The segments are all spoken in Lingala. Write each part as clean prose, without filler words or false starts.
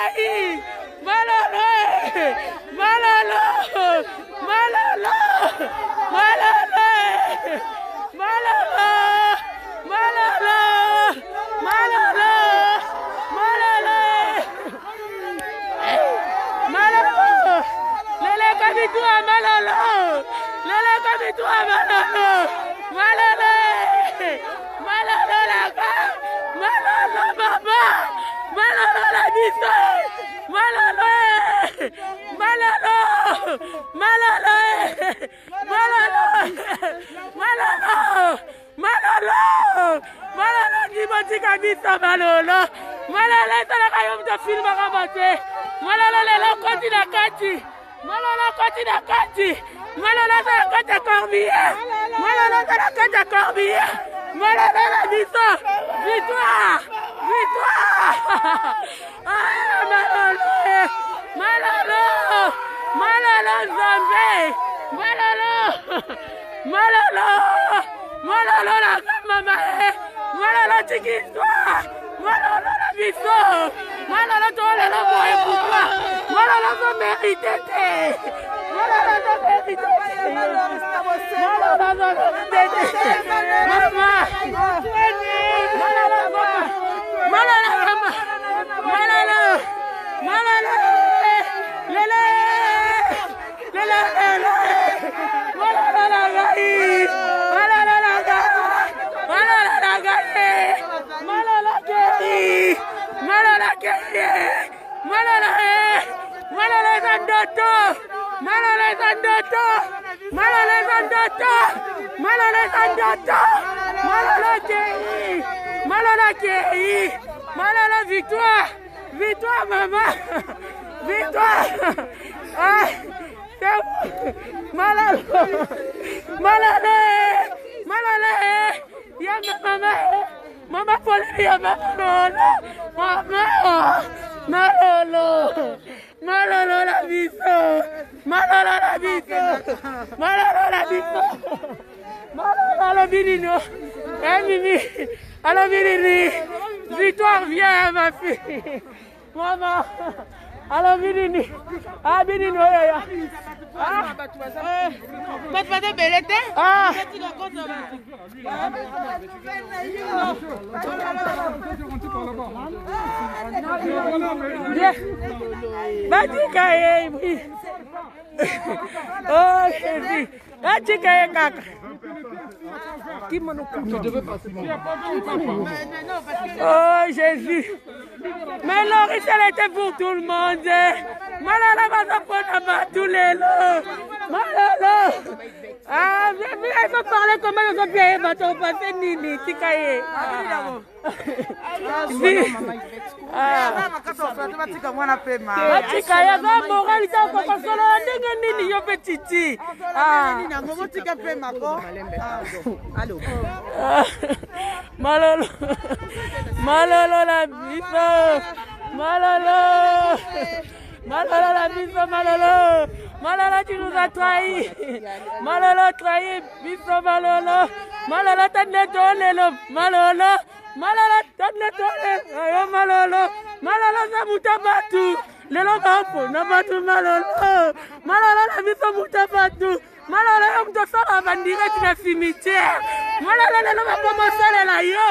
ngai malolo malolo malolo malolo malolo malolo malolo malolo malolo lele kabitua malolo lele kabitua malolo malolo malolo laka malolo baba malolo la biso malolo malolo malolo malolo malolo malolo malolo dibotika biso malolo malolo tala kayo mto film akabate malolo lelo koti na kati malolo koti na kati malolo tala kati corbier malolo tala kati corbier malolo la biso victoire victoire malolo malolo malolo Nzambe malolo malolo malolo la mama malolo tikiswa malolo la biso malolo tole la boye pourquoi malolo so mérité malolo so mérité malolo so mérité mama malolo malolo malolo malolo lele lele malolo la gai malolo la gai malolo la gai malolo keri malolo keri malolo malolo sandoto malolo sandoto malolo sandoto malolo sandoto malolo keri malolo keri malolo victoire victoire maman victoire ah c'est malolo malolo malolo ya maman mama pole ya malolo mama malolo malolo la biso malolo la biso malolo la biso malolo la binino mimi alors Vinini victoire viens ma fille maman alors Vinini ah Vinini ya ah tu vas te belete ah Batikaye oh Jésus Batikaye kaka qui m'en occupe tu devais passer oh Jésus mais Loris elle était pour tout le monde malala va prendre tous les lots malala ah il faut parler comment ils ont bien bateau passer nini tikaye Batikaya za moral ta ko pasolo ndenge nini yo petiti nini ngomo tika pe mako allo malolo malolo la biso malolo malolo la biso malolo malolo tu nous as trahi malolo trahi biso malolo malolo tanetolelo malolo malala tadle tole ayo malolo malala za mutabatu lelo bapo na batu malolo malala la biso mutabatu malala yo mtosala bandirect na cimetière malala lelo bapo salela yo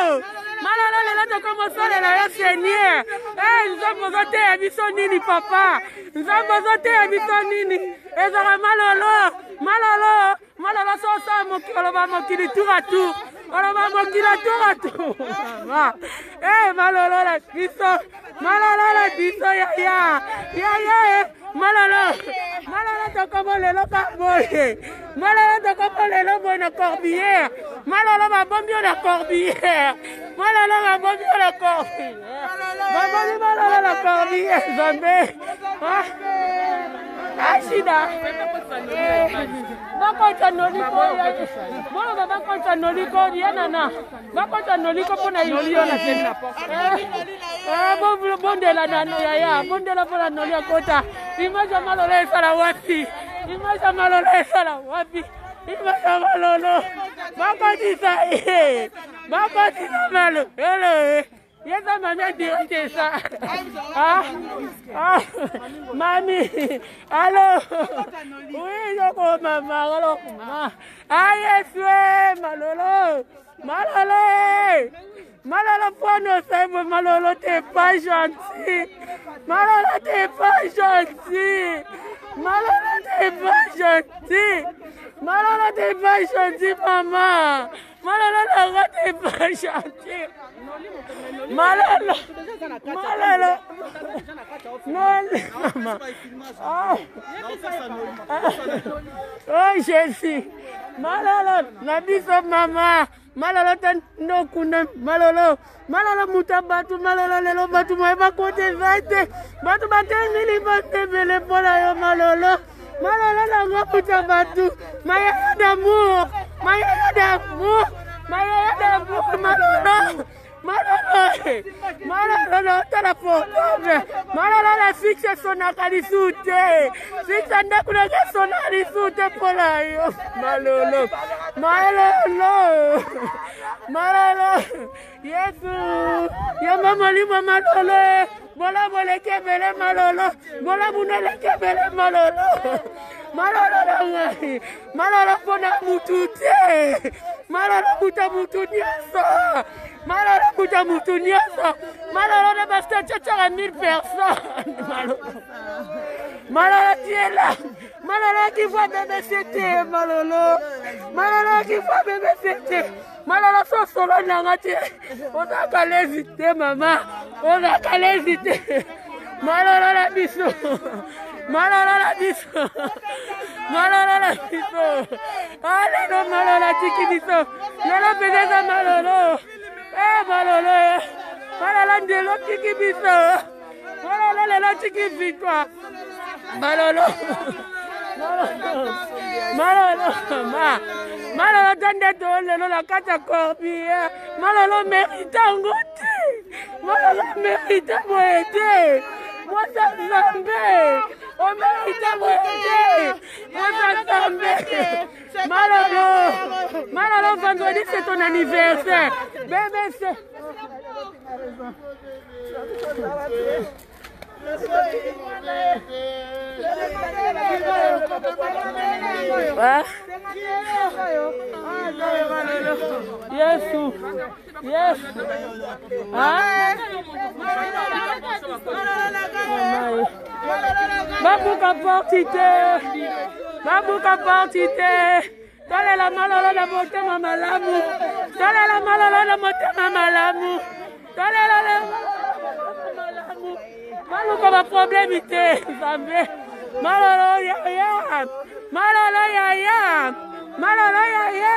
malala lelo tokomo salela yo seigneur nzambo zote ya biso nini papa nzambo zote ya biso nini ezaka malolo malolo malala so sa mokolo ba mokili tour à tour alors maman qui la tour malolo la biso malolo la biso ya malolo malolo to comme lelo ka boye malolo to comme lelo boye na corbière malolo ba bombio na corbière malolo ba bombio na corbière malolo la corbière Nzambe Ashida bakonta noliko mwana bakonta noliko yanana bakonta noliko pona yoliyo na tena bondela nano ya bondela pona nolia kota imaja malolo sala wapi imaja malolo sala wapi imaja malolo bakoti sa malo hello Yes, I'm a direct. Mami, allô? Oui, je crois, maman. Alors, ah, yes, oui, Malolo. Malolo. Malolo, pour nous, Malolo, t'es pas gentil. Malolo, t'es pas gentil. Malolo, t'es pas gentil. Malolo, t'es pas gentil, maman. Malolo, t'es pas gentil. Malolo. Malolo. Non, maman. Oh, Jésus. Malolo, la biso, maman. Malolo tan no kuna malolo malolo mutabatu malolo lelo batu moeba kote zate batu batengili batebele pola yo malolo malolo la mutabatu maya d'amour malolo malolo tala portable malolo la fixe sonaka lisute fixe ndakuna sonaka lisute pola yo malolo Yesu ya mama lima malolo bola bola kebele malolo bola bunele kebele malolo malolo pona mutute malolo buta mutuniasa malolo buta mutuniasa malolo ne basta chacha 1000 personnes malolo tu es là malolo qui voit bébé c'était malolo qui voit bébé c'était malolo so solo nangati on a calé vite maman on a calé vite malolo la biso malolo la biso malolo la biso allez no malolo tiki biso lelo bedeza malolo malolo malolo ndelo tiki biso malolo lelo tiki victoire malolo malolo tande tolelo la kata corpia malolo mérite ngoti malolo mérite moete moza zambe o mérite moete moza zambe malolo vendredi c'est ton anniversaire bébé c'est Yesu, Yesu, Babuka portite, Babuka portite. Tole la malolo na motema malamu, tole la malolo na motema malamu, tole la malamu. Maluko ba problème ite, zambe. Malolo ya, malolo ya, malolo ya,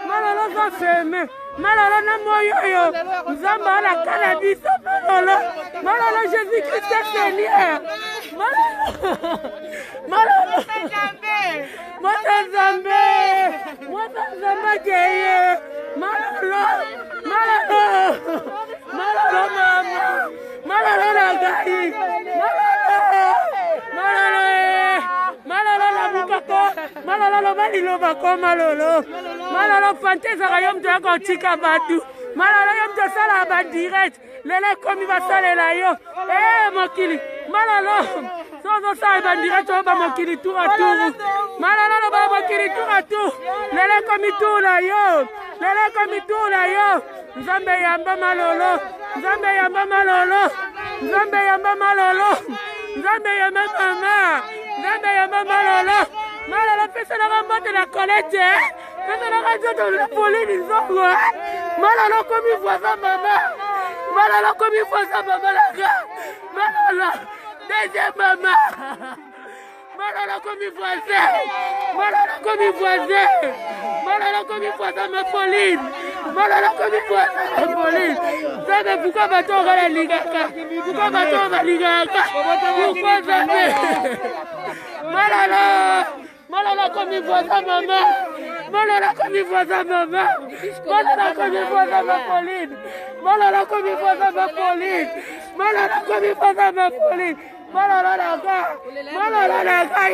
malolo za feme, malolo na moyo, zamba la cannabis, malolo Jésus Christ est Seigneur, malolo Zambe keye, malolo mama, malolo la gai, malolo la bukako, malolo la balilo bako malolo fanteza kayom to yako tika batu, malolo yom to sala ba direct, lele komi ba sale la yo, mokili, malolo, sozo sala ba direct to ba mokili tour à tour, malolo ba mokili tour à tour, lele komi tour la yo, lele komi tour la yo, Nzambe yamba malolo, Nzambe yamba malolo, Nzambe yamba malolo, Nzambe yamba mama, Nzambe yamba malolo, malolo pesa na gambote la colette, pesa na gambote la polini zongo, malolo comme voisin mama, malolo comme voisin mama la gars, malolo deuxième mama, malolo comme voisin, malolo comme voisin, malolo comme voisin ma Pauline. Malala comme il faut Pauline. Ça pourquoi bateau va la ligaka? Pourquoi bateau va ligaka? Pourquoi ça? Malala comme il faut sa maman. Malala comme il faut sa maman. Malala comme il faut sa Pauline. Malala comme il faut sa Pauline. Malala comme il faut sa Pauline. Malala la ga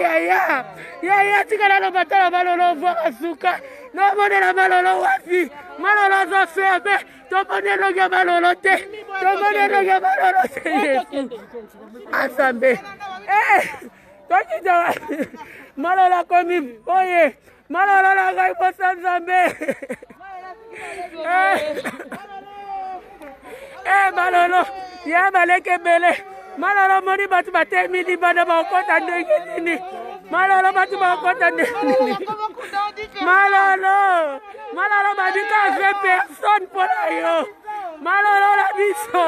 yaya tika na batala balolo voir asuka Tomonela malolo wapi. Malolo za ferme. Tomonela ya malolo te. Tomonela ya malolo te Yesu. Ensemble. Tokita. Malolo komi. Oye. Malolo la gai posa Nzambe. Malolo. Ya baleke bele. Malolo moni batu batemi libana bakota ndenge nini. Malolo batu bakota ndenge. Malolo. Malolo badika fait personne pour yo. Malolo la biso.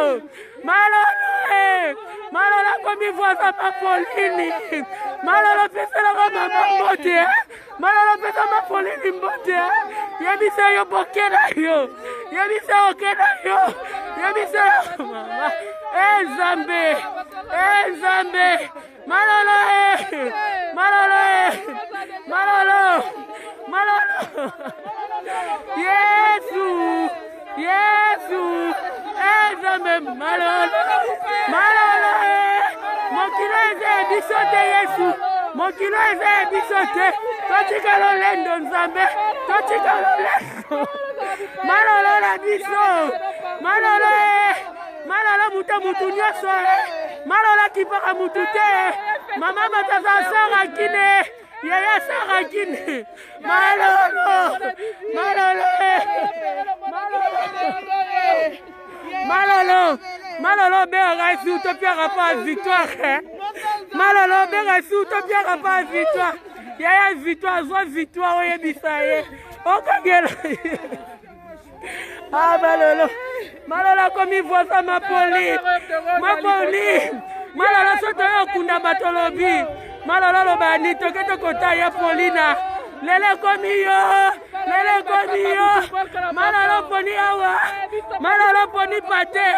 Malolo. Malolo comme voit sa Pauline. Malolo pesa la mama mote. Malolo pesa ma Pauline mote. Yebisa yo bokera yo. Yebisa okera yo. Yebisa mama. Nzambe. Nzambe. Malolo. Malolo. Malolo. Malolo. Yesu. Yesu. Nzambe malolo. Malolo. Mokileze bisote Yesu. Mokileze bisote. Totika lolendo Nzambe. Totika lolendo. Malolo la biso. Malolo. Malolo muta mutu nyoso. Malolo kipaka mutu te. Mama mataza sara kine. Yaya sara kine. Malolo. Malolo. Malolo. Malolo bera si utopia pas victoire. Malolo bera si utopia pas victoire. Yaya victoire, soit victoire oye bisaye. Okagela. Ah Malolo. Malolo comme il voit ça ma poli. Ma poli. Malolo soto yo kunda batolobi. Malolo lo bani toketo kota ya Polina. Lele komi yo. Lele komi yo. Malolo poni awa. Malolo poni pate.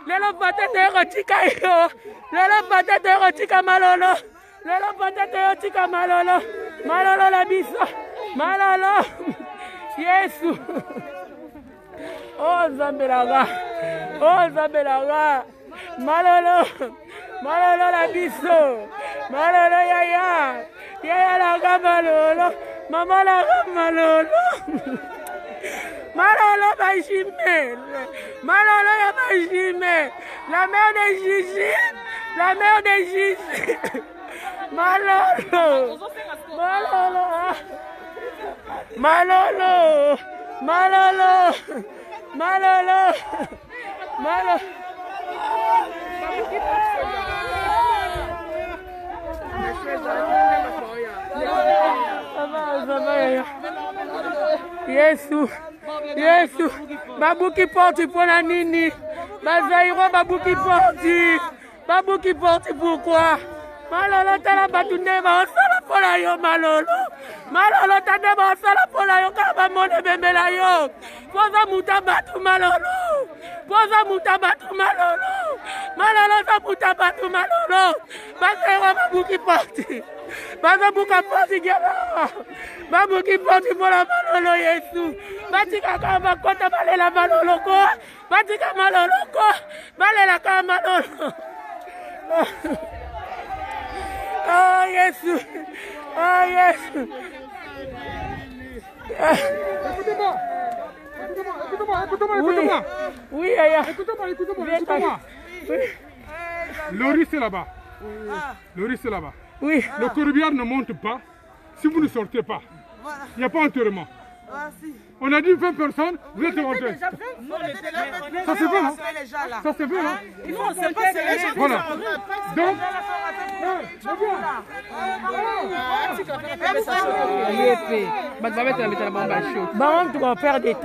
Lelo pate te rotika yo. Lelo pate te rotika Malolo. Lelo pate te rotika Malolo. Malolo la biso. Malolo. Yesu. Oh Zambelaga. Oh Zambelaga. Malolo. Malolo la biso. Malolo yaya. Yaya la Malolo. Maman la Malolo. Malolo Bajimel. Malolo ya Bajimel. La mère de Gigi. La mère de Gigi. Malolo. Malolo. Malolo. Malolo. Malolo. Malolo. Yesu. Yesu. Babuki porte pour la nini. Bazaïro babuki porte. Babuki porte pourquoi? Malolo tala batunde ba osala pola yo Malolo. Malolo tande ba osala pola yo kaba mone bembela yo. Poza mutabatu Malolo. Poza mutabatu Malolo. Malolo sa mutabatu Malolo. Bazaïro babuki porte. Bazabuka porte gela. Babuki porte pour la Malolo Yesu. Batika kaba kota balela Malolo ko. Batika Malolo ko. Balela ka Malolo. Oh Yesu. Oh Yesu. Écoute-moi. Oui, Aya. Écoute-moi. Le riz c'est là-bas. Le riz c'est là-bas. Oui. Le corbillard ne monte pas si vous ne sortez pas. Il n'y a pas enterrement. On a dit 20 personnes, vous êtes rentrés. Ça c'est bon, non? Ça c'est bon, non? Non, c'est pas les gens. Voilà. Donc, Baron, tu vas faire des temps.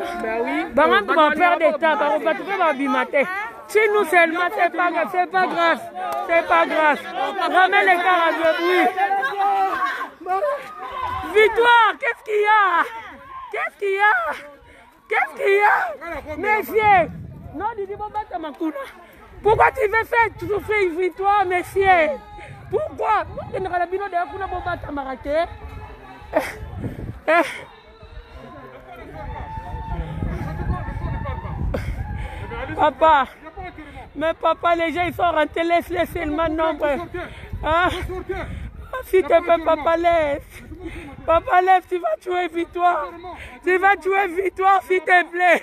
Baron, tu vas faire des temps. Baron, tu vas bimater. Si nous seulement, c'est pas grave. C'est pas grave. C'est pas grave. Ramène les carabins, oui. Victoire, qu'est-ce qu'il y a? Qu'est-ce qu'il y a? Qu'est-ce qu'il y a? Messieurs, non, Didi Bobata Makuna. Pourquoi tu veux faire souffrir une victoire, messieurs? Pourquoi? Papa, mais papa, les gens ils sont rentrés, laisse-les seulement nombre. Hein? S'il te plaît, papa, laisse. Papa, laisse, tu vas tuer Victoire. Tu vas tuer Victoire, s'il te plaît.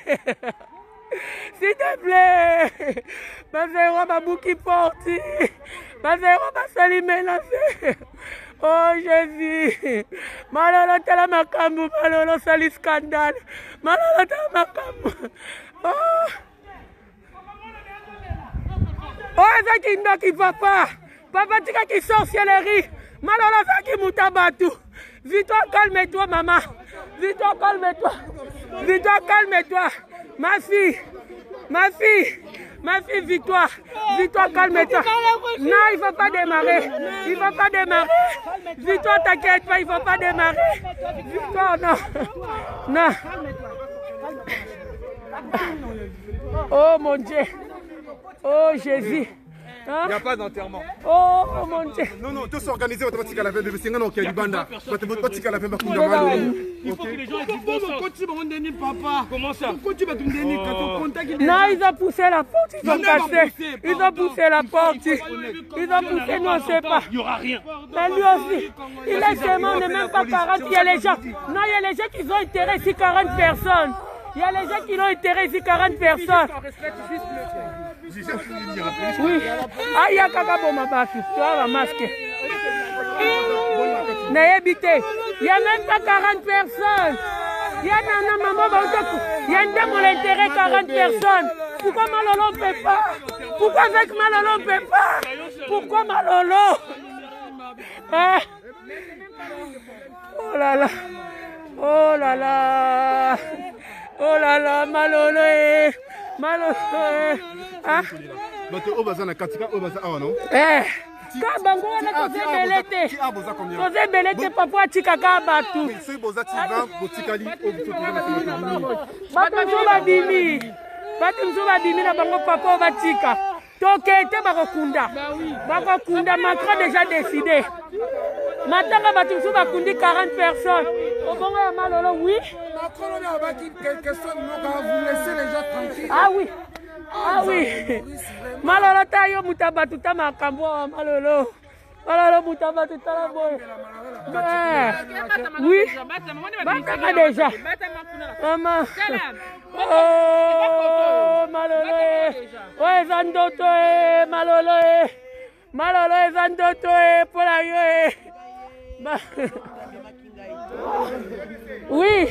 S'il te plaît. Bazero, babouki porti. Bazero, basali menacé. Oh Jésus. Malolo, tala makambu. Malolo, sali scandale. Malolo, tala makambu. Oh. Oh, ça qui ndoki, papa. Papa, tu as qui sorcellerie. Malolo, ça qui moutabatu. Victoire, calme-toi, maman. Victoire, calme-toi. Victoire, calme-toi. Ma fille, Victoire. Victoire, calme-toi. Non, il ne faut pas démarrer. Il ne faut pas démarrer. Victoire, t'inquiète pas, il ne faut pas démarrer. Victoire, non. Non. Oh mon Dieu. Oh Jésus. Il n'y a pas d'enterrement. Oh mon Dieu. Non, tout s'organiser automatiquement à la fin de Bissingano qui a du banda. Il faut que les gens aient du bon sens. Comment ça? Non, ils ont poussé la porte, ils ont cassé. Ils ont poussé la porte. Ils ont poussé, nous on ne sait pas. Il n'y aura rien. Mais lui aussi, il est seulement, on n'est même pas 40. Il y a les gens. Non, il y a les gens qui ont enterré ici 40 personnes. Il y a les gens qui l'ont enterré ici 40 personnes. Oui. Ah, il y a Kakabo Mabafi. Tu vois, masque. N'ayébité. Il n'y a même pas 40 personnes. Il y a Nana Maman. Il y a un dame, on a enterré 40 personnes. Pourquoi Malolo ne peut pas? Pourquoi avec Malolo ne peut pas? Pourquoi Malolo? Hein? Oh là là. Oh là là. Oh là là, Malolo. Malolo. Ah? Eh, Kabango wana koze belete. Koze belete papa tika kabatu. Batu nzuba bimi na bango papa batika. Tokete bakokunda. Bakokunda, Macron déjà décidé. Maintenant batu nzuba kundi 40 personnes. Obongo ya Malolo, oui. Macron a dit quelque chose, vous laissez les gens tranquilles. Ah oui. Ah oui. Malolo tayo mutabatu tamakambo Malolo. Malolo mutabatu talabo. Oui. Batama déjà. Maman. Oh Malolo. Oh Zandoto Malolo. Malolo Zandoto pola yo. Oui.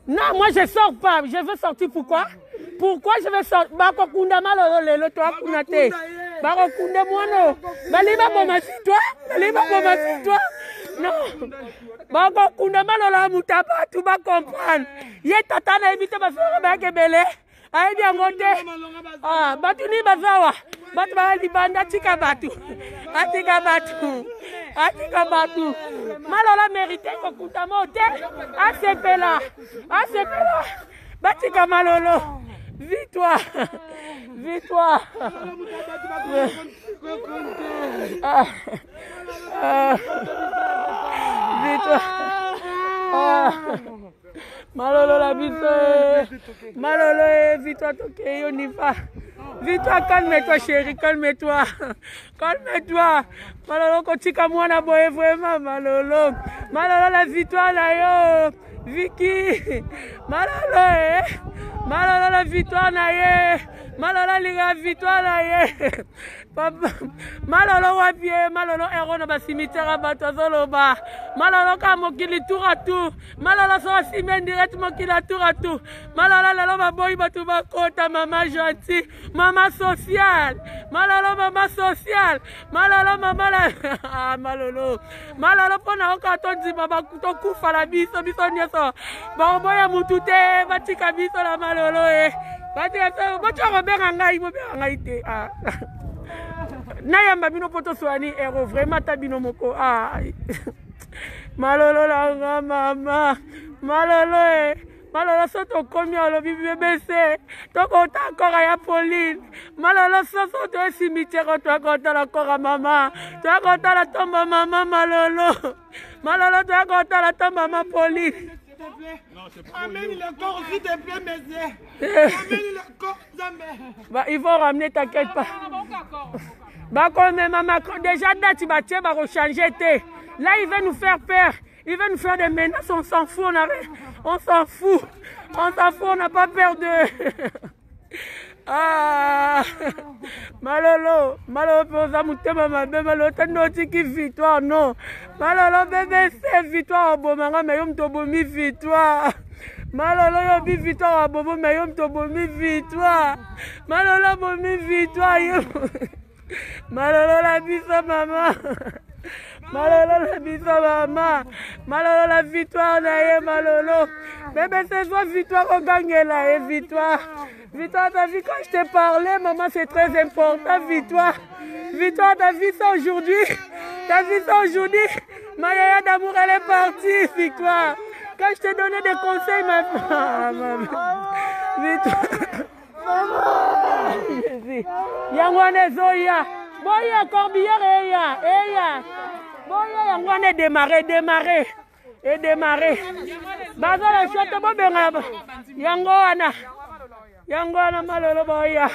Non, moi je sors pas. Je veux sortir pourquoi? Pourquoi je vais sortir? Bakokunda Malolo lelo to akunate. Bakokunda mono. Baliba boma toi. Baliba boma toi. Non. Bakokunda Malolo mutaba tu ba comprendre. Ye tata na éviter ba faire ba kebele. Ayi bien ngote. Ah, batu ni bazawa. Batu ba libanda tika batu. Atika batu. Atika batu. Malolo mérité kokuta mote. Asepela. Asepela. Batika Malolo. Victoire. Victoire. Victoire. Malolo la victoire. Malolo victoire toke on y va. Victoire, calme-toi chérie, calme-toi. Calme-toi. Malolo kotika mwana boye vraiment Malolo. Malolo la victoire là yo. Vicky. Malolo Malolo la victoire na ye. Malolo la victoire na ye. Papa Malolo wapie. Malolo héros na ba cimetière bato zoloba. Malolo ka mokili tour à tour. Malolo so simen direct mokili tour à tour. Malolo lelo ba boy bato ba kota maman gentil, maman sociale. Malolo maman sociale. Malolo maman la Malolo. Malolo pona okatonzi baba kutokufa la biso nyeso. Ba boya mutute batika biso la Malolo batika so bocho robenga ngai mo benga ngai te ah. Nayamba bino poto soani héros vraiment tabino moko ah. Malolo la mama. Malolo Malolo soto komi alobi BBC. Toko ta encore ya Pauline. Malolo soto to cimetière to akota la kora mama. To akota la tomba mama Malolo. Malolo to akota la tomba mama Pauline. Amène le corps, s'il te plaît, mes Amène le corps, jamais. Bah, il faut ramener, t'inquiète pas. Déjà, date, va changer. Là, il veut nous faire peur. Il veut nous faire des menaces. On s'en fout. On s'en fout. On s'en fout. On n'a pas peur de... Ah, Malolo, posa mutema mabe, Malolo, t'as qui victoire, non. Malolo, bébé, c'est victoire, Obomanga, mais yom tobomi victoire. Malolo, yobi victoire, Bobo, mais yom tobomi victoire. Malolo, bomi victoire, Malolo, la bise, maman. Malolo, la bise, maman. Malolo, la victoire, Malolo. Bébé, c'est soit victoire, on gagne là, victoire. Victoire, t'as vu quand je t'ai parlé, maman, c'est très important, Victoire. Victoire, t'as vu ça aujourd'hui? T'as vu ça aujourd'hui? Ma yaya d'amour, elle est partie, Victoire. Quand je t'ai donné des conseils, maman. Victoire. Maman. Yangwane Zoya. Boya, Corbière, Eya. Boya, Yangwane, démarrer. Et démarrer. Baza la chouette, Bobengaba. Yangoana. Yangwana Malolo boya.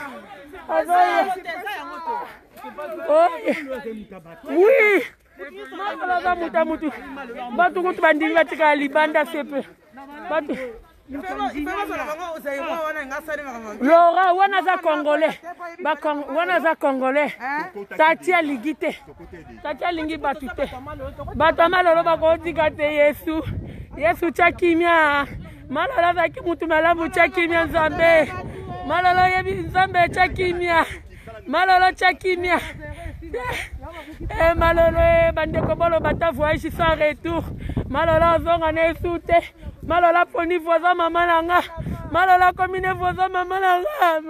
Oui. Malolo muta mutu. Batu kutu bandi batika libanda sepe. Batu. Laura wana za congolais. Wana za congolais. Tatia ligite. Tatia lingi batute. Batu Malolo bakotika te Yesu. Yesu chakimia. Malala zaki mutu malamu chakimia Nzambe. Malala yebi Nzambe chakimia. Malala chakimia. Malala bandeko bolo batafu aishi sans retour. Malala zonga ne sute. Malala poni voza mama nanga. Malala komine voza mama nanga.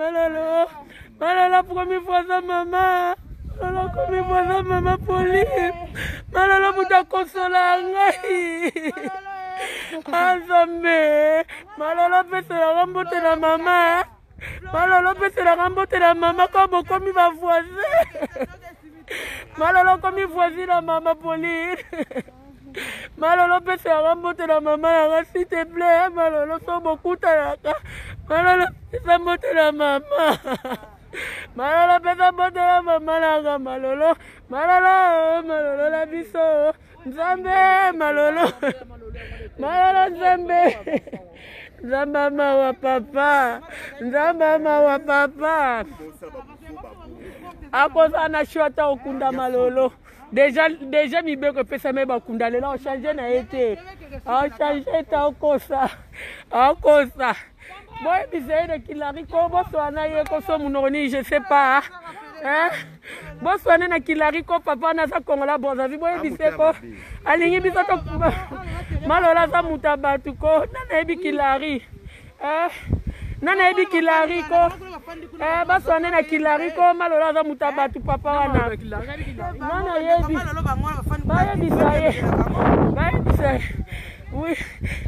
Malala promi voza mama. Malala komi voza mama poli. Malala muta konsola ngai. Nzambe, Malolo pese la rambote la maman. Malolo pese la rambote la maman comme il va voisin. Malolo comme il voisin la maman Pauline. Malolo pese la rambote la maman, s'il te plaît. Malolo sont beaucoup talaka. Malolo pese la rambote la maman. Malolo pese la rambote la maman. Malolo la biso. Nzambe, Malolo. Malolo Nzambe. Nzamba wa papa. Nzamba wa papa. Akoza na shota okunda Malolo. Déjà mibeko pesa meba kunda lela o changer na été. O changer ta okosa. Okosa. Boy bisaide kilari ko boso anaye ko so munoni je sais pas. Hein? Boswane na kilari ko papa na sa kongola boza vi boy biseko. Alingi bisoto Malola za mutabatu ko nana ebi kilari. Nana ebi kilari ko. Baswane na kilari ko Malola za mutabatu papa wana. Nana yebi. Baye bisaye. Baye bisaye. Oui.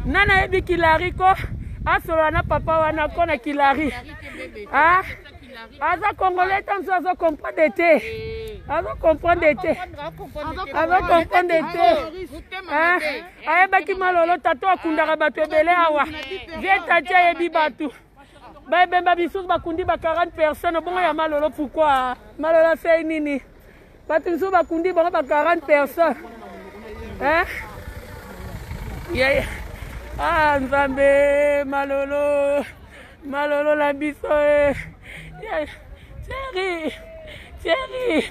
Nana ebi kilari ko. Asola na papa wana ko na kilari. Ah. Aza congolais tant ça ça comprend d'été. Aza comprend d'été. Aza comprend d'été. Ah, aye baki Malolo tato akundaka bato ebele awa. Vie tatia yebi batu. Ba bemba bisu bakundi ba 40 personnes bongo ya Malolo pourquoi? Malolo c'est nini? Batu bisu bakundi bongo ba 40 personnes. Hein? Yeah. Ah Nzambe Malolo. Malolo la biso. Thierry,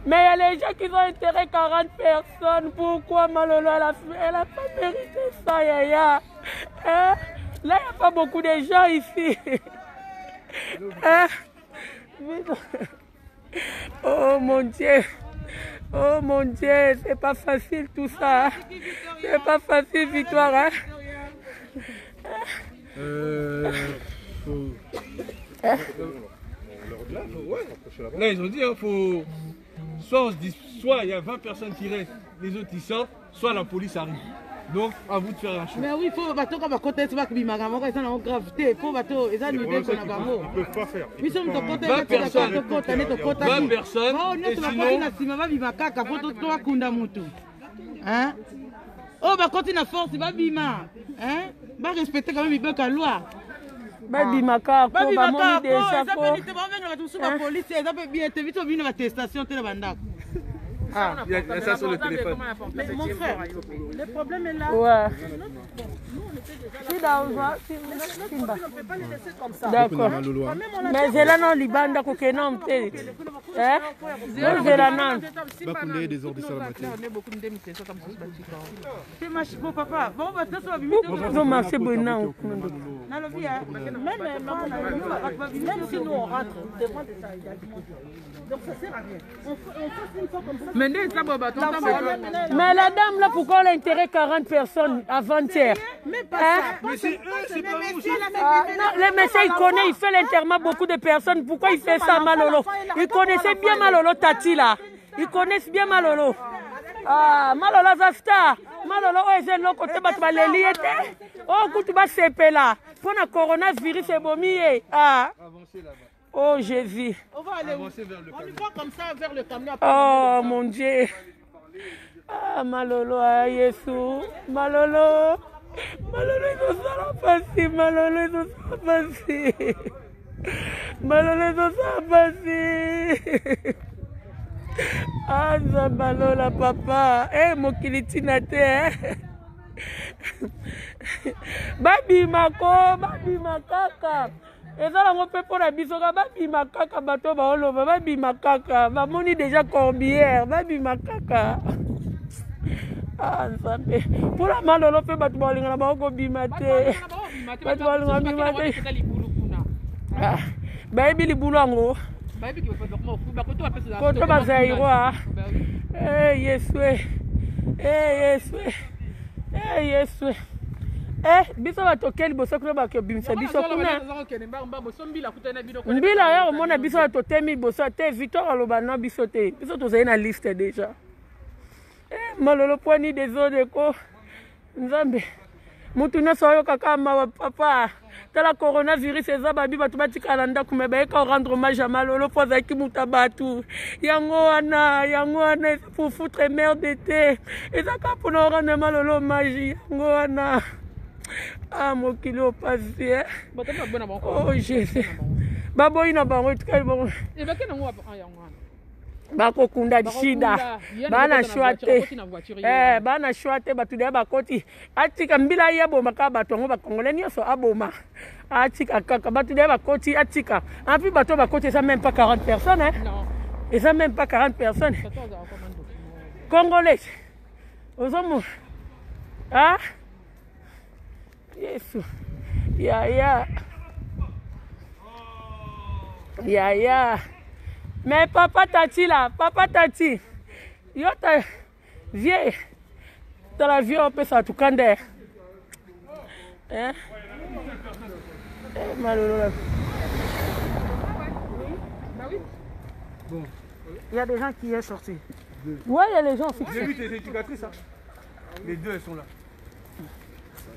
mais il y a les gens qui ont intérêt 40 personnes. Pourquoi Malolo elle a pas mérité ça, Yaya? Hein? Là, il n'y a pas beaucoup de gens ici. Hein? Oh mon Dieu, c'est pas facile tout ça. C'est pas facile, Victoire. Hein? Là, ils ont dit, faut... soit il y a 20 personnes qui restent, les autres ils sortent, soit la police arrive. Donc, à vous de faire un choix. Mais oui, il faut bateau comme à côté, c'est pas que Bimagamora, ils sont en gravité. Il faut bateau, ils ont une idée qu'on a pas mot. Ils ne peuvent pas faire. Ils sont en côté, 20 personnes. 20 personnes. Et sinon... Hein? Oh, bah, quand il a force, il va bima. Hein? Va respecter quand même la loi. Babima kako bamoni déjà ko. Il y a ça sur le téléphone. Mais mon frère, le problème est là. Ouais. D'accord. Mais j'ai là non libanda kokenom te. Hein? J'ai là non. Bakounde des ordres sur la matière. Bon papa, bon bah ça va Vous marchez bon non. Même si nous on rentre devant des ça. Donc ça sert à rien. On fait une fois comme ça. Mais la dame là, pourquoi elle a intérêt 40 personnes avant-hier? Mais pas ça. Mais c'est eux, c'est pas vous. Non, le monsieur il connaît, il fait l'enterrement beaucoup de personnes. Pourquoi il fait ça, Malolo? Il connaissait bien Malolo Tati là. Ils connaissent bien Malolo. Ah, Malolo Zafta. Malolo, oh, c'est le côté de la liété. Oh, quand tu vas se là. Pour le coronavirus, c'est bon. Ah. Avancez là-bas. Oh Jésus. On va aller avancer vers le camion. On y va comme ça vers le camion. Oh mon Dieu. Ah Malolo, ah Yesu. Malolo. Malolo, ils ont ça la passé. Malolo, ils ont ça la passé. Malolo, ils ont ça la passé. Ah, Malolo, papa. Eh, mon kilitinate. Babi mako, babi makaka. Et ça, on peut pour la bisoga, babi makaka, bateau, baoloba, babi makaka, bamoni déjà corbière, babi makaka. Ah, ça fait. Pour la Malolo, fait battre bowling, on a beaucoup bimate. Battre bowling, bimate. Ah, baby, les boulons. Baby, qui va faire dormir au fou, bakoto, après c'est la. Koto, bazaïroa. Eh, yes, oui. Eh, yes, oui. Eh, yes, oui. Eh, biso batokeli boso kuna ba ke bimisa biso kuna. Mbila ya omona biso batotemi boso te Victor aloba na biso te. Biso tozali na liste déjà. Eh, Malolo poni des autres ko. Nzambe. Mutu na soyo kaka ma papa. Tala coronavirus eza babi batu batikala ndako me ba ka rendre hommage à Malolo po za ki mutabatu. Yango wana pour foutre merde d'été. Eza ka pour rendre Malolo hommage yango wana. Ah, mon kilo passé. Oh, Jésus. Baboy na bango tukali bango. Bako kunda shida. Bana shwate. Bana shwate batu de bakoti. Atika mbila yabo makaba tongo bakongole nyoso aboma. Atika kaka batu de bakoti atika. En plus bato bakoti ça même pas 40 personnes hein. Non. Et ça même pas 40 personnes. Congolais. Ozomo. Ah? Yes. Ya. Mais papa Tati là, papa Tati. Yo ta vieux. Dans la vie on peut ça tout candé. Hein? Malheureux. Bon. Il y a des gens qui sont sortis. Ouais, il y a les gens fixés. J'ai vu tes éducatrices hein. Les deux elles sont là.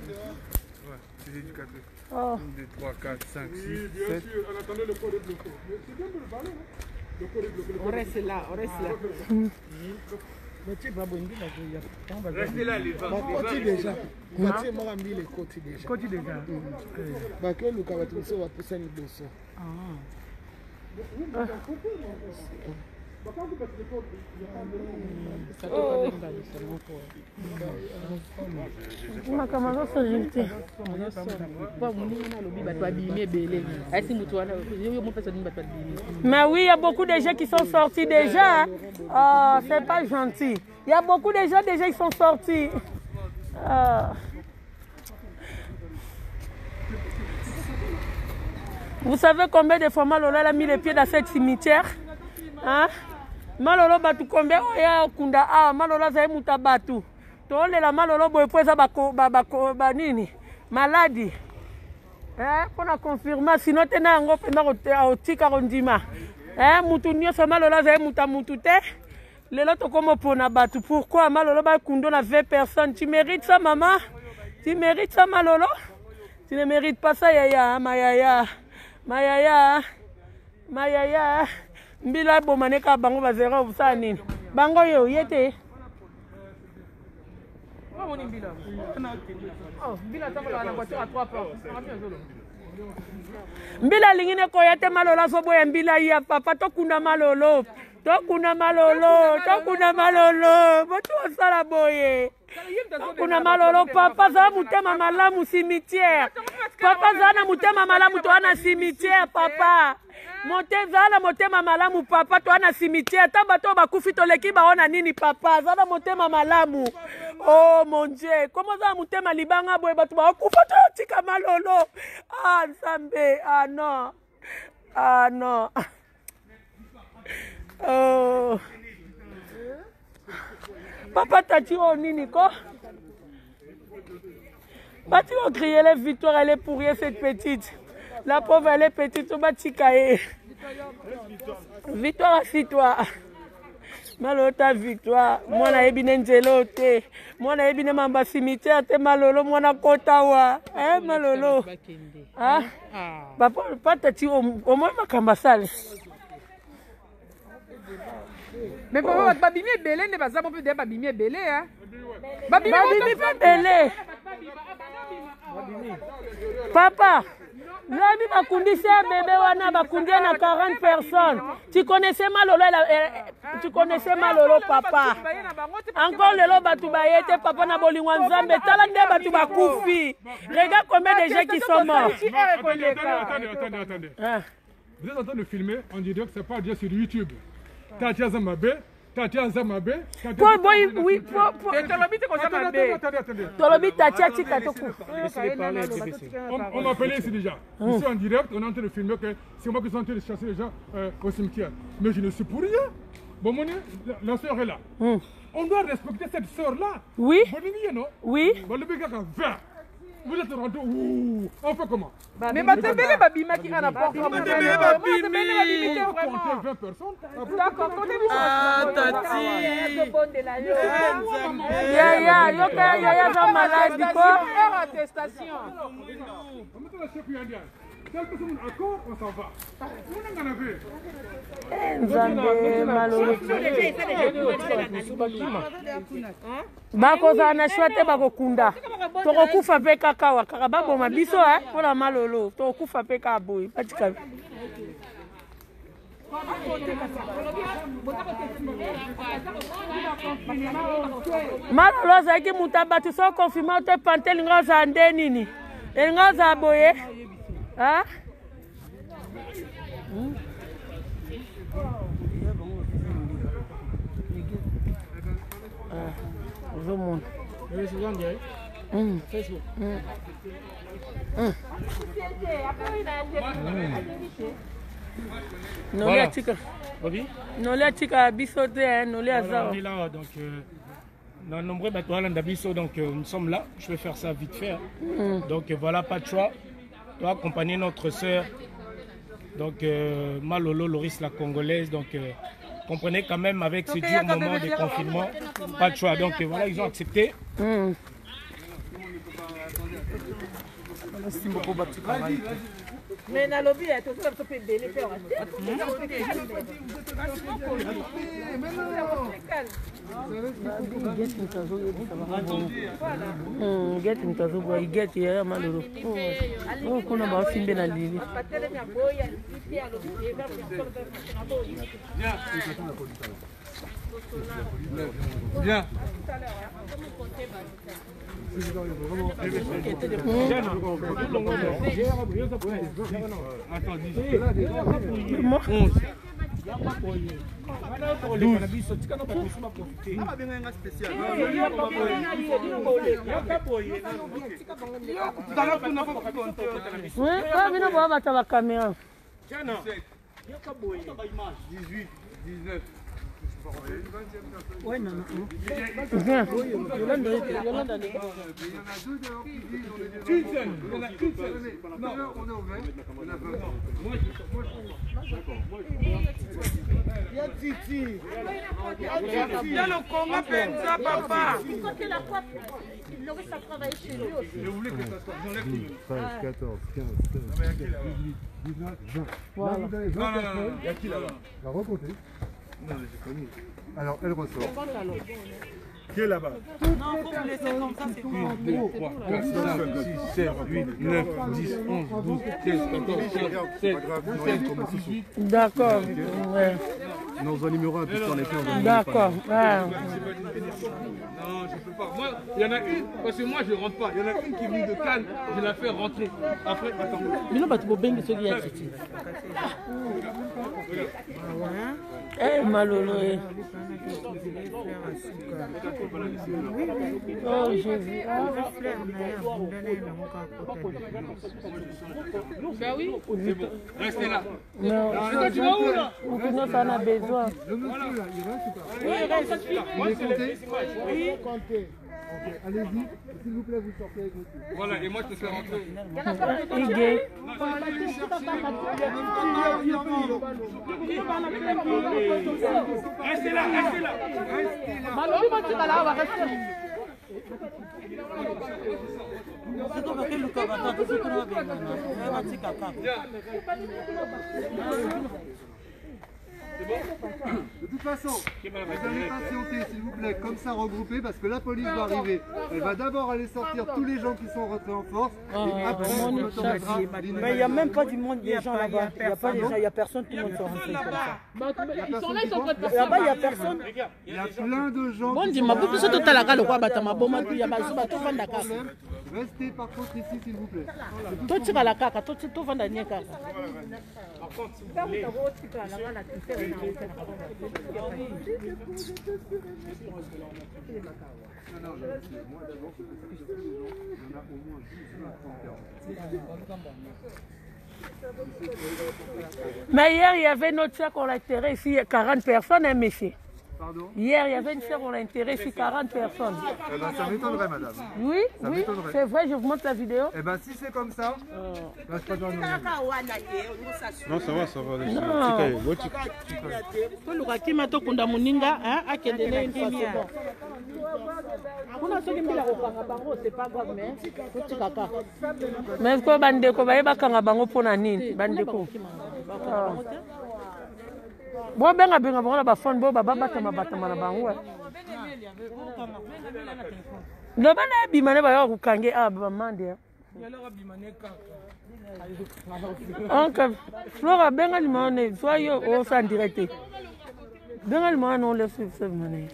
Ouais, c'est éducatrices. Oh. 1, 2, 3, 4, 5, 6, 7. Bien sûr, on attendait le code bloqué. C'est bien de le parler, non? Le code bloqué. On reste là, on reste là. Restez là, les femmes. Côté déjà. Côté, moi, j'ai mis les côtés déjà. Côté déjà. Bah, que le cabatrousseau va pousser une bosse. Mais oui, il y a beaucoup de gens qui sont sortis déjà. Oh, c'est pas gentil. Il y a beaucoup de gens déjà qui sont sortis. Vous savez combien de fois Malolo a mis les pieds dans cette cimetière? Hein? Malolo batu combien oya kunda Malolo za muta batu. Tole la Malolo boy poza bako nini? Maladie. Pour la confirmer sinon tena ngo penda otika rondima. Mutu nyoso Malolo za muta mutute. Lelo to comme pona batu. Pourquoi Malolo ba kundo na 20 personnes? Tu mérites ça maman? Tu mérites ça Malolo? Tu ne mérites pas ça yaya, mayaya. Mayaya. Mbila bomaneka bango bazera obsa nini bango yo yete mbila mbila takola na voiture à 3 portes Mbila lingine koyate malolo sobo ya mbila ya papa tokunda malolo. Tokunda malolo. Botu osala boye. Tokunda malolo papa za mutema malamu cimetière. Papa za na mutema malamu to ana cimetière papa. Motezala motema malamu papa to ana cimetière taba to bakufi to leki baona nini papa zala motema malamu. Oh mon Dieu, comment ça motema libanga boye batu ba kufa to tika malolo. Ah Nzambe, ah non. Ah non. Oh. Papa tati o nini ko? Bati on crier les victoires, elle est pour rien cette petite. La pauvre elle est petite, on va tikaye. Victoire assis-toi. Malolo ta victoire. Moi na ebine njelo te. Moi na ebine mamba cimetière te malolo moi na kota wa. Malolo. Ah. Papa tati au moins makamba sale. Mais papa babimi belé ne baza bon peut babimi belé hein. Babimi belé. Papa, l'ami bakundisi ya bébé wana bakundi na 40 personnes. Tu connaissais malolo papa. Encore lelo batu bayete papa na bolingwa Nzambe tala nde batu bakufi. Regarde combien de gens qui sont morts. Attendez. Vous êtes en train de filmer, on dirait que c'est pas déjà sur YouTube. Tatia Zamabe. Oui, Tolobi Tatia Tikatoku. On m'appelait ici déjà. Ici en direct, on est en train de filmer que c'est moi qui suis en train de chasser les gens au cimetière. Mais je ne suis pour rien. Bon, la soeur est là. On doit respecter cette soeur-là. Oui. Oui. Vous êtes rentré où? On fait comment? Mais Matembele Babima qui a rapport. Matembele Babimi. On compte 20 personnes. D'accord, comptez-vous. Ah, Tati. Ya, sont malades, quoi? Attestation. On met la chef indienne. Quelle personne accord, on s'en va. On en avait. Nzambe malolo. Bakoza na shwate bakokunda. Tokokufa pe kaka wakaka baboma biso pona malolo. Tokokufa pe ka boy patika. Malolo zaki mutabatu so confirmer te pantel ngoza ndenini. Ngoza boye. Ah? Tout le monde. Facebook. Nolia tika bisote, nolia zao. On est là, donc dans nombreux bateaux d'Abisso, donc nous sommes là. Je vais faire ça vite fait. Donc voilà, pas de choix. On doit accompagner notre sœur, donc Malolo, Loris la Congolaise. Donc comprenez quand même avec ce dur moment de confinement, pas de choix. Donc voilà, ils ont accepté. Mais dans le lobby, tout ça peut être belé faire. Get mtazubu get ya malolo. Kuna basimbe na lili. Bien. Ouais, non. Il y a le Congo Penza, papa. Il aurait ça travailler chez lui aussi. Je voulais que ça soit. 13, 14, 15, 16, 17, 18, 19, 20. Voilà. Là, vous avez 20 personnes. Il y a qui là-bas? La recompter. Non, mais j'ai connu. Alors, elle ressort. Qui est là-bas? Non, faut vous laisser comme ça, c'est 1, 2, 3, 4, 5, 6, 7, 8, 9, 10, 11, 12, 13, 14, 15, 16, 17, 18. D'accord. Ouais. Non, on numéro 1, puis on est fait. D'accord. Ouais. Non, je peux pas. Moi, il y en a une, parce que moi je rentre pas. Il y en a une qui est venue de Cannes, je la fais rentrer. Après, attends. Mais non, tu peux bien que ce qui est ici. Eh, malolo. Oh, Jésus. Ben oui. C'est bon, restez là. Non. Tu vas où là? Ou que nous, ça en a besoin. Le monsieur là, il reste ou pas? Oui, il reste. Il est compté? Oui. Compté. Ok, allez-y, s'il vous plaît, vous sortez avec votre. Voilà, et moi je te fais rentrer. Il est. Restez là, restez là. De toute façon, vous allez patienter, s'il vous plaît, comme ça regroupés, parce que la police va arriver. Elle va d'abord aller sortir tous les gens qui sont rentrés en force, et après on autorisera. Mais il n'y a même pas du monde, des gens là-bas. Il n'y a pas des gens, il n'y a personne, tout le monde sont rentrés comme ça. Ils sont là, ils sont en train de passer. Là-bas, il n'y a personne. Il y a plein de gens Bon, qui dis-moi, sont vous tous tout à la gare, quoi, batama, bon, il y a pas de problème. Restez par contre ici, s'il vous plaît. Toi, tu vas à la caca, toi, tu vas dans la caca. Par contre, si vous voulez... Mais hier, il y avait notre chef qu'on a intérêt ici, 40 personnes, hein, monsieur. Pardon? Hier, il y avait une chef qu'on a intérêt ici, 40 personnes. Eh ben, ça m'étonnerait, madame. Oui, oui, c'est vrai, je vous montre la vidéo. Eh ben, si c'est comme ça, là, je peux pas nous. Non, ça va, ça va. Mais quoi, bandeko, bayebakanga bango pona nini, bandeko. Bo benga benga bango na ba phone bo baba batama na bango. No bana bimane ba yo kukange ba mande. Onka Flora benga limane soyo o sa directe. Benga limane on laisse ce mané.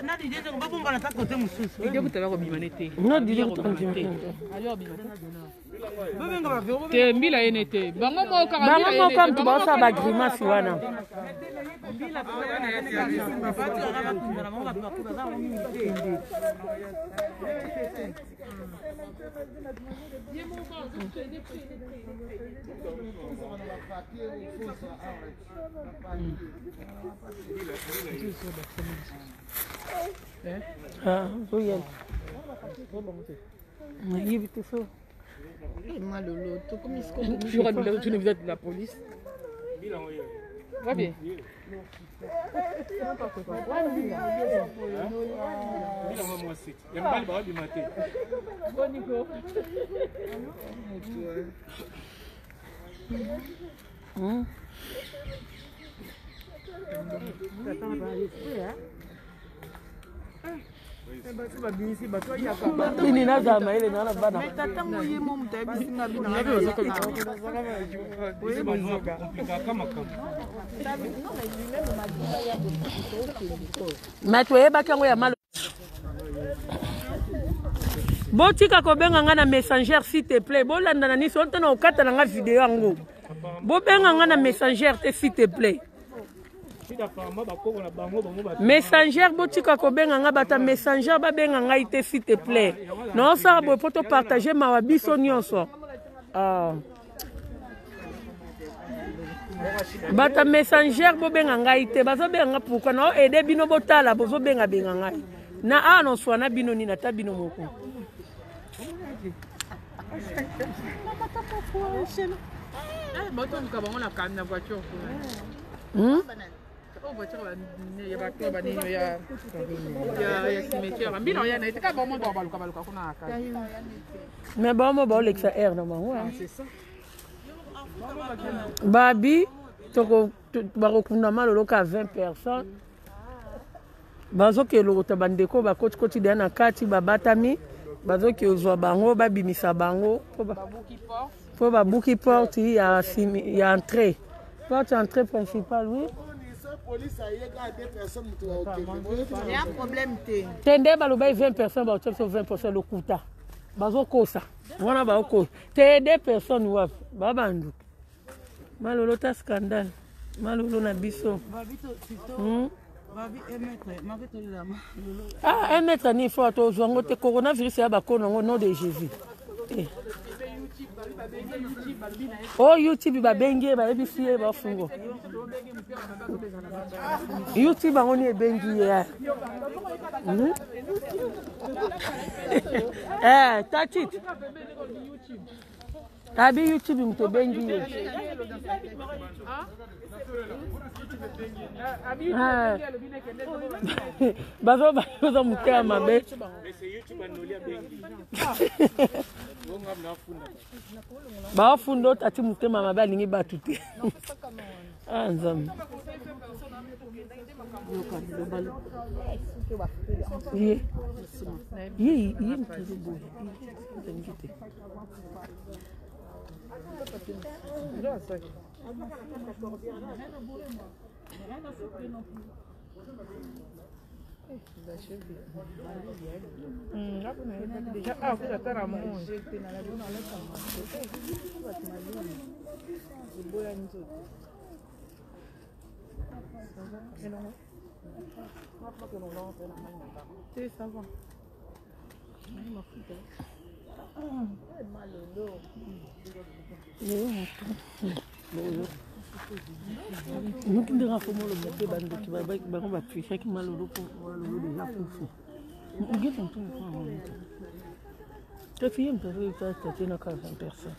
Na di je ko bomba na ta côté mususu. Ide kutaba ko bimanete. No di je kutanti. Alors bimanete. Benga ba vero. Te mbila yenete. Bango mo ka Bango mo kam tu ba sa ba grimace wana. Mbila ko na ya simba ba tu na ba na mo ba ku ba za mo mi inde. Ah, oui. Il est fou. Malolo, tu comme tu ne êtes de la police. Va bien. Ini nazama ile naona bana. Matweba kango ya malo. Botika kobenga nga na messenger s'il te plaît. Bolanda na niso ntana okata na nga video yango. Bobenga nga na messenger te s'il te plaît. Messenger botika kobenga nga bata messenger babenga nga ite s'il te plaît. Non ça bo poto partager ma biso nyonso. Ah. Bata messenger bobenga nga ite bazo benga pourquoi na aider bino botala bozo benga benga nga. Na non so na bino ni na ta bino moko. Mais bon, moi, l'exa air dans mon c'est ça. Babi, tu vas recourir mal au cas 20 personnes. bazoki lokota bandeko bakoti de na kati babatami bazoki ozwa bango babimisa bango po babuki porte ya entrée porte entrée principale oui. Il y a un problème. Tende baloba 20 personnes ba 20% lokuta bazokosa wana baokosa te 2 personnes wapi babandu malolo ta scandale malolo na biso ah un mètre ni faut to zongo te coronavirus ya bakona au nom de Jésus oh YouTube babengi bayebisi ye bafungo YouTube angoni ebengi ya tachit tabi YouTube mtobengi ye bazo mukea mabe bafundo tati mutema mabe alingi batu te nzambe ye mtuzo boye nous qui devons faire le métier bande qui va faire qui malheureux pour le déjà pour nous qui sont tous les filles me peuvent faire tâter na 40 personnes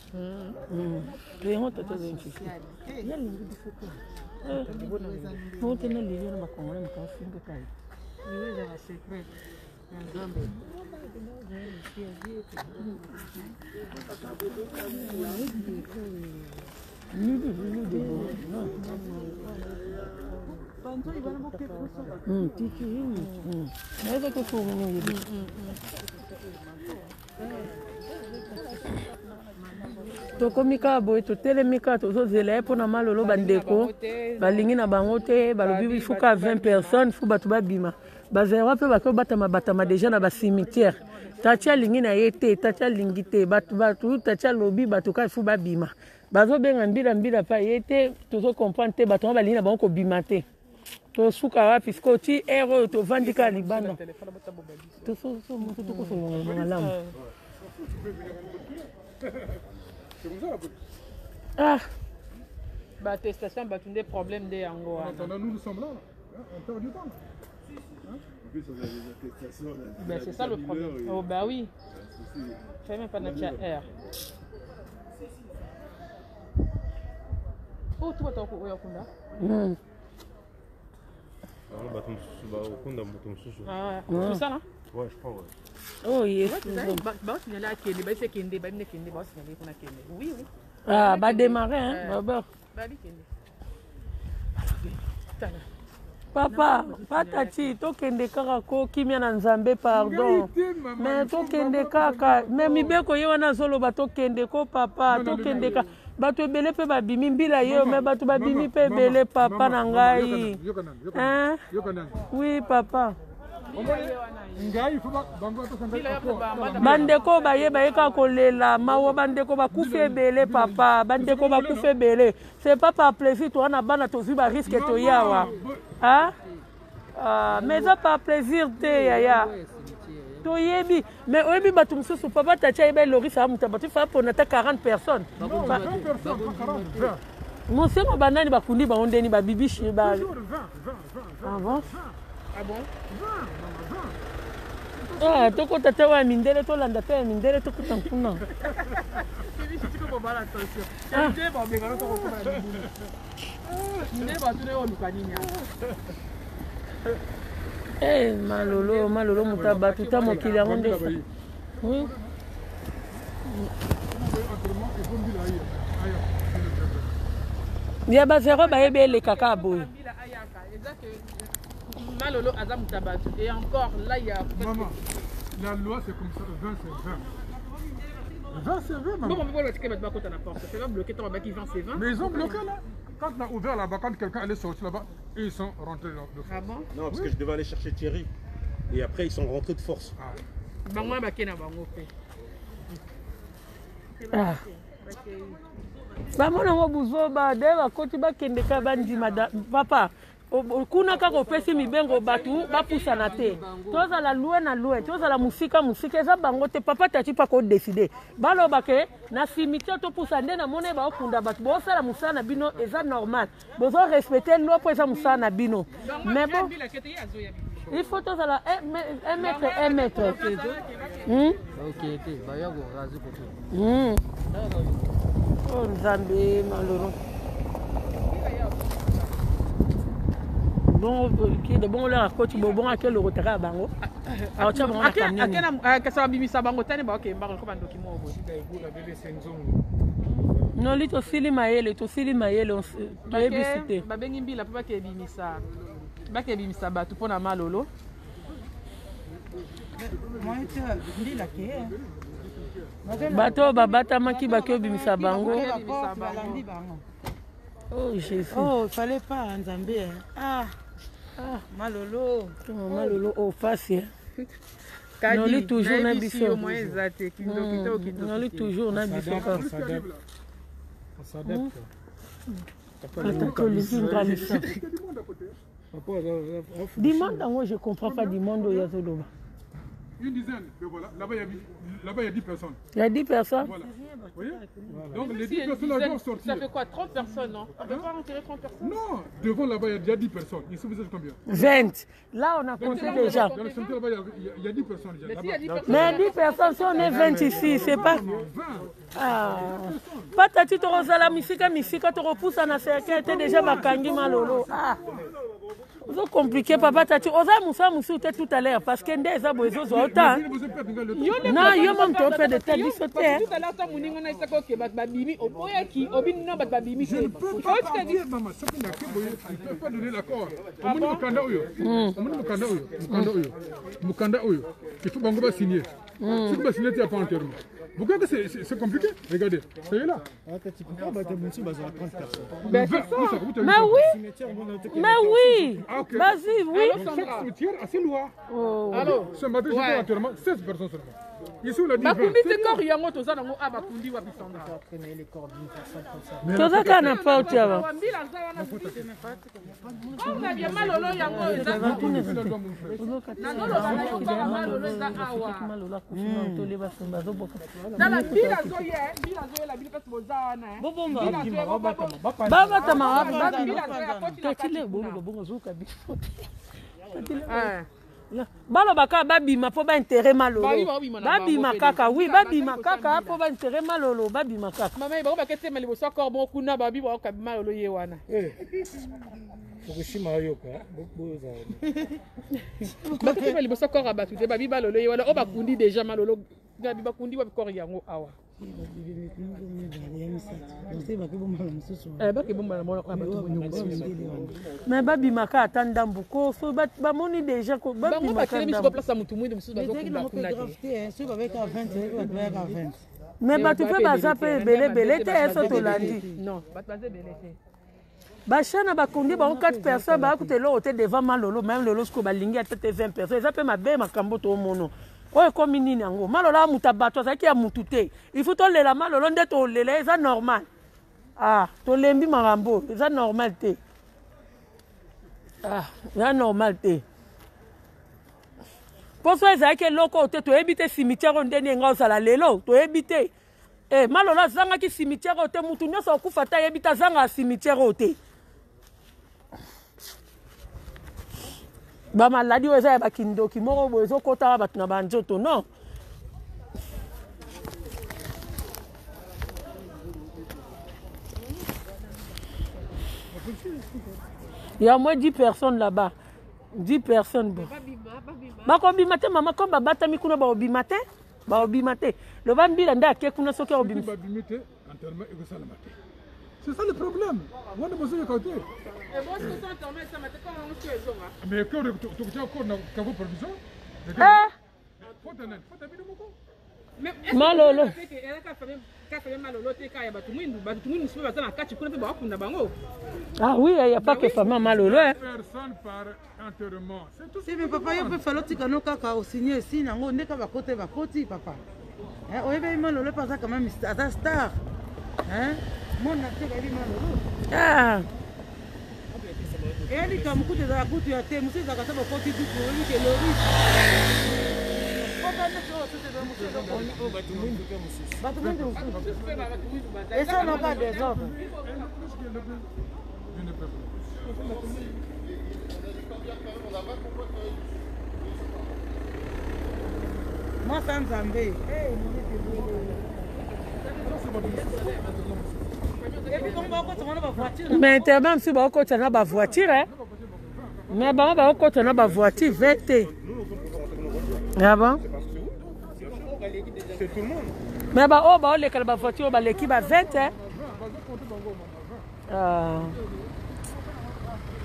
les ont tâté de fichier il y a les difficultés on tenait les gens ma congolais me casse une bataille oui j'ai un secret tokomika boye totelemika tozozela mpona malolo bandeko balingi na bango te balobi ifuka 20 personnes fu bato babima bazerwa mpe bakobatama deja na basimitiere tati alingi na ye te tati alingi te bato tati alobi bato ka ifu babima bazobenga mbila pa ye te tozokomprendre te bato balingi na bango kobima te tosuka wapi siko ti ere oyo tovandika libanda tosomoto tokosolola malamu Attestation, des problèmes de Yango. Nous sommes là, on perd du temps. C'est ça le problème. Oh, bah oui. Fais même pas notre air. Oh, tu vas t'en couper au Kunda? C'est ça, là? Ouais, je crois, ouais. Oh, yes. Oui, oui. Ah, bah démarrer, hein, Baba. Papa, patati, tokende kaka ko kimia na nzambe pardon. Mais tokende kaka, mais mibeko ye wana zolo ba tokende ko papa, tokende ka. Bato ebele pe babimi mbila ye, mais bato babimi pe ebele papa na ngai. Hein? Oui, papa. Bandeko baye bayeka kolela mawo bandeko bakufe ebele papa bandeko bakufe ebele c'est pas par plaisir toi na bana tozi ba risque to yawa hein mais ça par plaisir te yaya to yebi mais oyebi batu mususu papa tacha ebe lori sa muta batu fa pour nata 40 personnes monsieur mo banani bakundi ba ondeni ba bibishi ba avant ah bon ah, toko tata wa mindele to landa pe mindele to kutankuna. Eh malolo mutaba tuta mokili yango nde. Oui. Ya bazero ba ebe le kaka boy. déjà que Malolo Azam Tabatou. Et encore, là, il y a... Maman, la loi c'est comme ça, 20 c'est 20. 20 c'est 20, maman. Bon, on peut bloquer votre bacote à la porte. Ça fait pas bloquer ton bac qui 20 c'est 20. Mais ils ont bloqué là. Quand on a ouvert là-bas, quand quelqu'un allait sortir là-bas, ils sont rentrés là. Ah bon? Non, parce que je devais aller chercher Thierry. Et après, ils sont rentrés de force. Bango bakena bango pe. Ah. Bamona ngo buzoba de bakoti bakende ka bandima papa. Kuna kaka opesi mibengo batu bapusana te. Tozala lue na lue, tozala musika eza bango te papa tati pa ko décider. Baloba ke na cimetière topusa nde na mona ba okunda batu bosala musana bino eza normal. Bozo respecter loi po eza musana bino. Mais bon, il faut tozala 1 mètre 1 mètre. Ok, bayago razi koto. Oh Nzambe maloro. Bon, bon là coach bon à quel retard bango. Alors tu bon akena kasa bimisa bango tane ba okay mbako ko bandoki mo bo. Non li to sili mayele on to ebisite. Ba bengi mbila pa ke bimisa. Ba ke bimisa ba tu pona malolo. Moi tu mbila ke. Bato babata maki bakyo bimisa bango. Oh Jésus. Oh, il fallait pas Nzambe. Malolo. Malolo au face. Non, lui toujours na biso. Non, lui toujours na biso. On s'adapte. Demande, je comprends pas du monde où il y a Zoloba. Une dizaine, voilà. Là-bas, il y a 10 personnes. Il y a 10 personnes? Voilà. Vous voyez? Donc, les 10 personnes là vont sortir. Ça fait quoi? 30 personnes, non? On ne peut pas rentrer 30 personnes? Non, devant là-bas, il y a déjà 10 personnes. Ici, vous êtes combien? 20. Là, on a compté déjà. Dans le centre là-bas, il y a 10 personnes déjà. Mais 10 personnes, si on est 20 ici, c'est pas... Ah. Pas tati torozala misika to repoussa na cercle était déjà bakangi malolo. Ah. C'est compliqué papa tati oza musu tout à l'heure parce que ndé za bozo zo autant. Non, yo même to fait de tête du sauter. Tout à l'heure ta muningo na isako ke bat babimi oboya ki obino bat babimi. Je ne peux pas dire maman, ça fait la keboye, il peut pas donner l'accord. Omuni mukanda oyo. Mukanda oyo. Il faut bango ba signer. Si tu vas signer tu as pas enterrement. Vous voyez que c'est compliqué? Regardez, ça y est là. Mais oui. Vas-y, oui. Chaque cimetière a ses lois. Alors, ce matin, j'ai fait enterrement 16 personnes seulement. Ici, on a dit 20. Bakundi te corps yango toza nango abakundi wa bisanga. Traîner les corps d'une personne comme ça. Toza kana pa utiaba. On a bien malolo yango eza. Nala bila zoye la bila kasi bozana. Baba tama balo baka babima po ba intérêt malolo babima kaka oui babima kaka po ba intérêt malolo babima kaka mama ba kete mali bo sokor bon kuna babi ba ka malolo ye wana Fukushima yoka boza ba kete mali bo sokor abatu te babi balolo ye wana o bakundi déjà malolo gabi bakundi wa bikor yango awa mais babimaka ata ndambu ko so bamoni déjà ko babimaka mais bato mpe baza mpe ebelebele te eso tolandi bachana bakundi bango 4 personnes bakuta eloko te devant malolo même lolo siko balingi ata te 20 personnes eza mpe mabe makambo tomono oyo ekomi nini yango malolo amuta bato azalaki ya mutu te il faut tolela malolo nde tolela eza normal tolembi makambo eza normal te eza normal te poso ezalaki eloko te toyebi te cimetière oyo ndeni enga ozala lelo toyebi te malolo azangaki cimetière oyo te mutu nyonso akufa te ayebi te azangaka cimetière oyo te bamaladi oyo eza ya bakindoki moko boye ezokotaka bato na banzoto non il y a moins 10 personnes là-bas 10 personnes bon bakobima te mama comme babatami kuna baobima te loba mbila nde ake kuna soki aobima babimi te enterrement ekosalama te C'est ça le problème. On a besoin de côté. Et moi, ce que ça t'emmène, ça m'a dit comment on se fait. Mais quand tu as encore une provision, faut tenir beaucoup. Mais Malolo. Ah oui, il n'y a pas que femme Malolo. Personne par enterrement. C'est tout. Si, mais papa, il peut falloir que nous avons signé ici, nous avons dit côté, papa. Oui, mais Malolo, pas ça quand même, c'est un star. Mon acteur, il est Malolo. Ah. Et elle dit que beaucoup de la couture à terre, monsieur, ça va faire côté du pour lui, que le et ça, on n'a pas des ordres. Moi, sans Zambé. Mais tu as même si tu as une voiture, mais tu as une voiture verte. Ah bon? C'est tout le monde. Mais les voitures, l'équipe va 20.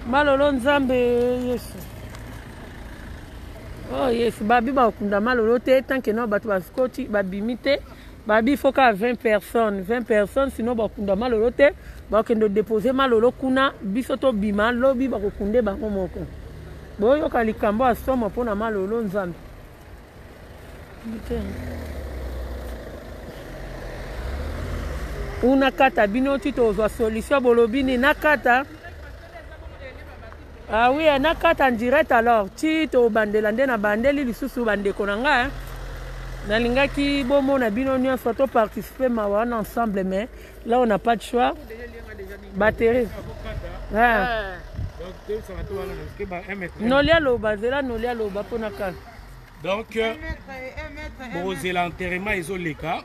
Malolo Nzambe, yes. Oh yes, babi ba okunda malolo te tant que non batu baskoti babimite. Babi faut qu'à 20 personnes sinon ba okunda malolo te ba kendo déposer malolo kuna bisoto bima lobi ba kokunde ba moko. Boyo kalikambo asoma pona malolo Nzambe. Una kata bino tito ozwa solution bolobini nakata. Ah oui, nakata en direct alors. Tito bandela ndena bandeli lisusu bandeko nanga. Nalingaki bomo na bino nyonso to participer mawana ensemble mais là on n'a pas de choix. Batterie. Ah. Nolia loba zela nolia loba pona ka. Donc, pour l'enterrement, ils ont les cas,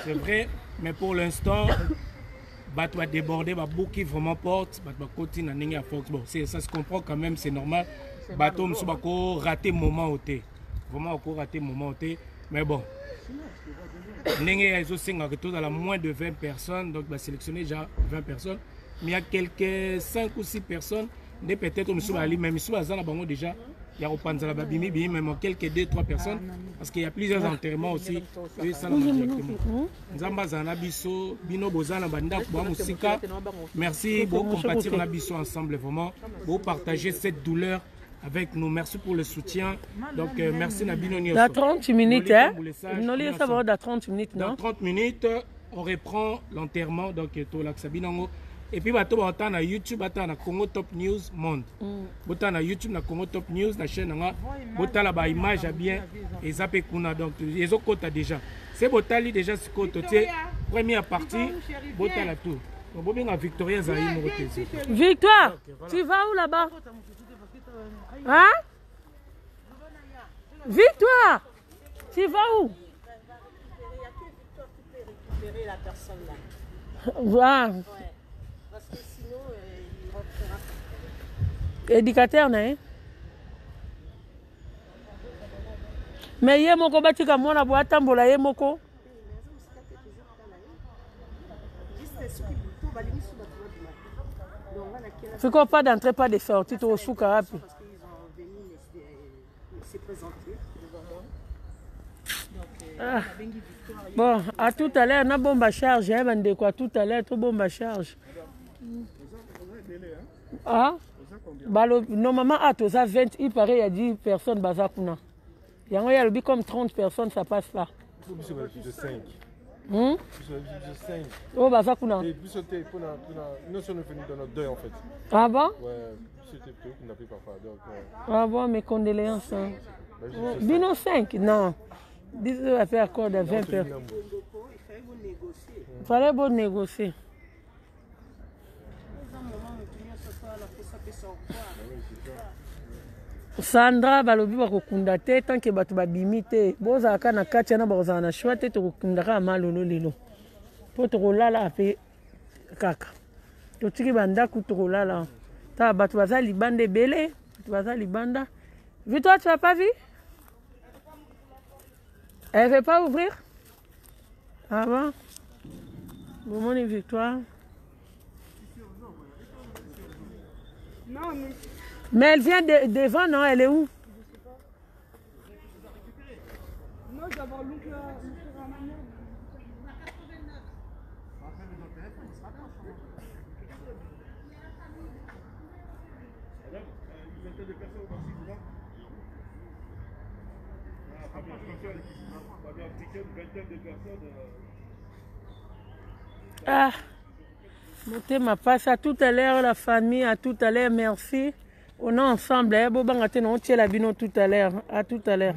c'est vrai, mais pour l'instant, tu vas déborder, beaucoup vraiment porte, tu vas continuer à Fox. Bon, ça se comprend quand même, c'est normal. Tu vas rater moment au thé. Vraiment, encore rater moment au thé. Mais bon, ils ont dans la moins de 20 personnes, donc tu vas sélectionner déjà 20 personnes. Mais il y a quelques 5 ou 6 personnes, peut-être nous sommes allés, mais nous sommes déjà. Il y a même quelques 2-3 personnes parce qu'il y a plusieurs enterrements aussi. Merci pour compatir Nabiso ensemble vraiment, pour partager cette douleur avec nous. Merci pour le soutien. Donc merci Nabino. Dans 30 minutes, hein? Dans 30 minutes, non? Dans 30 minutes, on reprend l'enterrement. Donc et puis, on va na YouTube, on na Congo Top News Monde. On na YouTube, na Congo Top News, la chaîne, on a la image bien. Et ça peut qu'on a donc, ils ont déjà. C'est Botali déjà ce côté. Première partie, Botala tout. On va bien Victoria Zahim. Victoire, tu vas où là-bas? Hein? Victoire, tu vas où? La personne là. Voilà. Parce que sinon, il reprendra. Éducateur, non? Mais il y a mon combat qui a mon aboua tambola et moko. C'est quoi, pas d'entrée, pas de sortie, tu es au soukara. Ah. Bon, à tout à l'heure, on a bombe à charge, hein, bande quoi, tout à l'heure, tout bombe à charge. Ah? Normalement, à tous à 20, il paraît, il y a 10 personnes, bazakuna. Il y a le comme 30 personnes, ça passe pas. Plus de 5. Plus de 5. Oh, bazakuna. Et plus nous sommes venus dans notre deuil en fait. Ah bon? Ouais, c'était peu qu'on n'a plus parfois. Ah bon, mes condoléances. Hein. Bino 5, non. 10 va faire accord de 20 personnes. Il fallait bon négocier. Sandra balobi bakokunda te tant que bato babimi te bozalaka na kati na bazala na choix te tokokundaka malolo lelo po tokolala ape kaka totiki bandako tokolala ta bato baza libanda ebele bato baza libanda. Victoire, tu n'as pas vu? Elle ne veut pas ouvrir? Ah bon? Bon, mon Victoire. Non, mais elle vient devant, non? Elle est où? non, je vais avoir l'oncle Ramadan. Ah, montez ma passe. À tout à l'heure, la famille. À tout à l'heure, merci. On est ensemble. On tient la bino tout à l'heure. À tout à l'heure.